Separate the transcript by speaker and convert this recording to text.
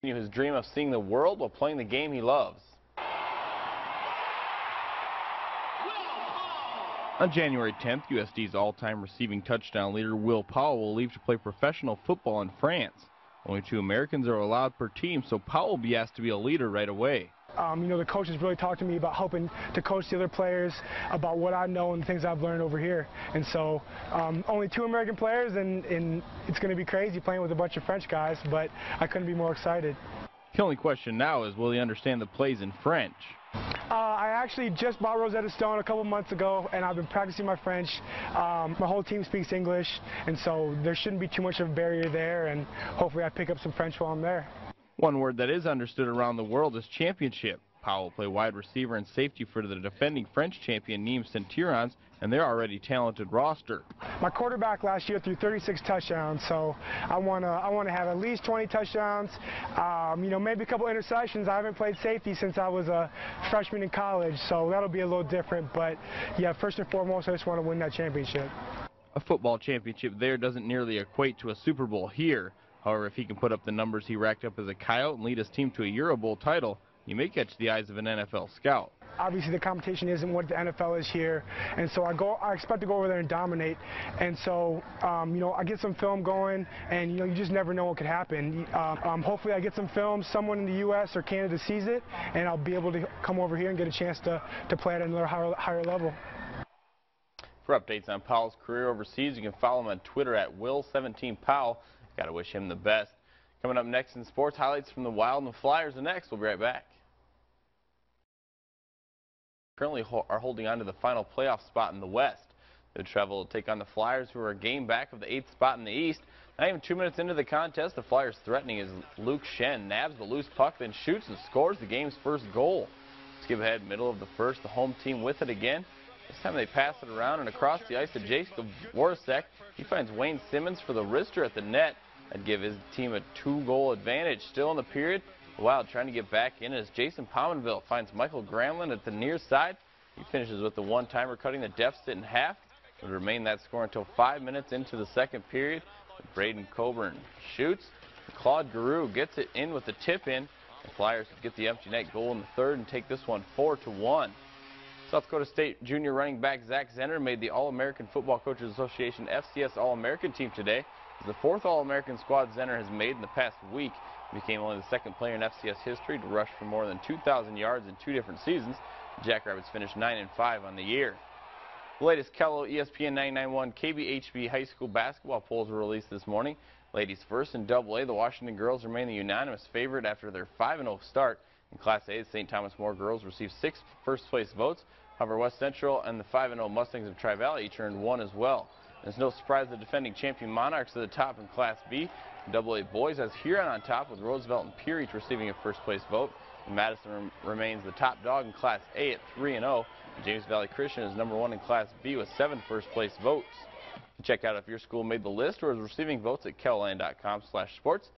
Speaker 1: His dream of seeing the world while playing the game he loves. On January 10th, USD's all-time receiving touchdown leader Will Powell will leave to play professional football in France. Only 2 Americans are allowed per team, so Powell will be asked to be a leader right away.
Speaker 2: The coaches really talked to me about helping to coach the other players about what I know and the things I've learned over here. And so only 2 American players, and it's going to be crazy playing with a bunch of French guys, but I couldn't be more excited.
Speaker 1: The only question now is, will he understand the plays in French?
Speaker 2: I actually just bought Rosetta Stone a couple months ago, and I've been practicing my French. My whole team speaks English, and so there shouldn't be too much of a barrier there, and hopefully I pick up some French while I'm there.
Speaker 1: One word that is understood around the world is championship. Powell will play wide receiver and safety for the defending French champion Nîmes Centurions and their already talented roster.
Speaker 2: My quarterback last year threw 36 touchdowns, so I want to have at least 20 touchdowns. Maybe a couple interceptions. I haven't played safety since I was a freshman in college, so that'll be a little different. But yeah, first and foremost, I just want to win that championship.
Speaker 1: A football championship there doesn't nearly equate to a Super Bowl here. However, if he can put up the numbers he racked up as a Coyote and lead his team to a Euro Bowl title, he may catch the eyes of an NFL scout.
Speaker 2: Obviously, the competition isn't what the NFL is here, and so I expect to go over there and dominate. And so, I get some film going, and you just never know what could happen. Hopefully, I get some film. Someone in the U.S. or Canada sees it, and I'll be able to come over here and get a chance to play at another higher level.
Speaker 1: For updates on Powell's career overseas, you can follow him on Twitter at Will13Powell. Got to wish him the best. Coming up next in sports, highlights from the Wild and the Flyers. And next, we'll be right back. Currently are holding on to the final playoff spot in the West. They travel to take on the Flyers, who are a game back of the 8th spot in the East. Not even 2 minutes into the contest, the Flyers threatening as Luke Shen nabs the loose puck, then shoots and scores the game's first goal. Skip ahead, middle of the first, the home team with it again. This time they pass it around and across the ice to Jacob Voracek. He finds Wayne Simmons for the wrister at the net. That'd give his team a 2-goal advantage. Still in the period, the Wild trying to get back in as Jason Pominville finds Michael Gramlin at the near side. He finishes with the one-timer, cutting the deficit in half. It would remain that score until 5 minutes into the second period. Braden Coburn shoots. Claude Giroux gets it in with the tip-in. The Flyers get the empty net goal in the third and take this one 4-1. South Dakota State junior running back Zach Zenner made the All-American Football Coaches Association FCS All-American team today. The 4th All-American squad Zenner has made in the past week. He became only the 2nd player in FCS history to rush for more than 2,000 yards in 2 different seasons. The Jackrabbits finished 9-5 on the year. The latest Kello ESPN 991 KBHB high school basketball polls were released this morning. Ladies first in AA, the Washington girls remain the unanimous favorite after their 5-0 start. In Class A, the St. Thomas More girls received 6 first-place votes. However, West Central and the 5-0 Mustangs of Tri-Valley each earned 1 as well. It's no surprise the defending champion Monarchs are the top in Class B. AA boys has Huron on top, with Roosevelt and Pierre each receiving a first-place vote. And Madison remains the top dog in Class A at 3-0. James Valley Christian is number 1 in Class B with 7 first-place votes. Check out if your school made the list or is receiving votes at KELLLAND.com/sports.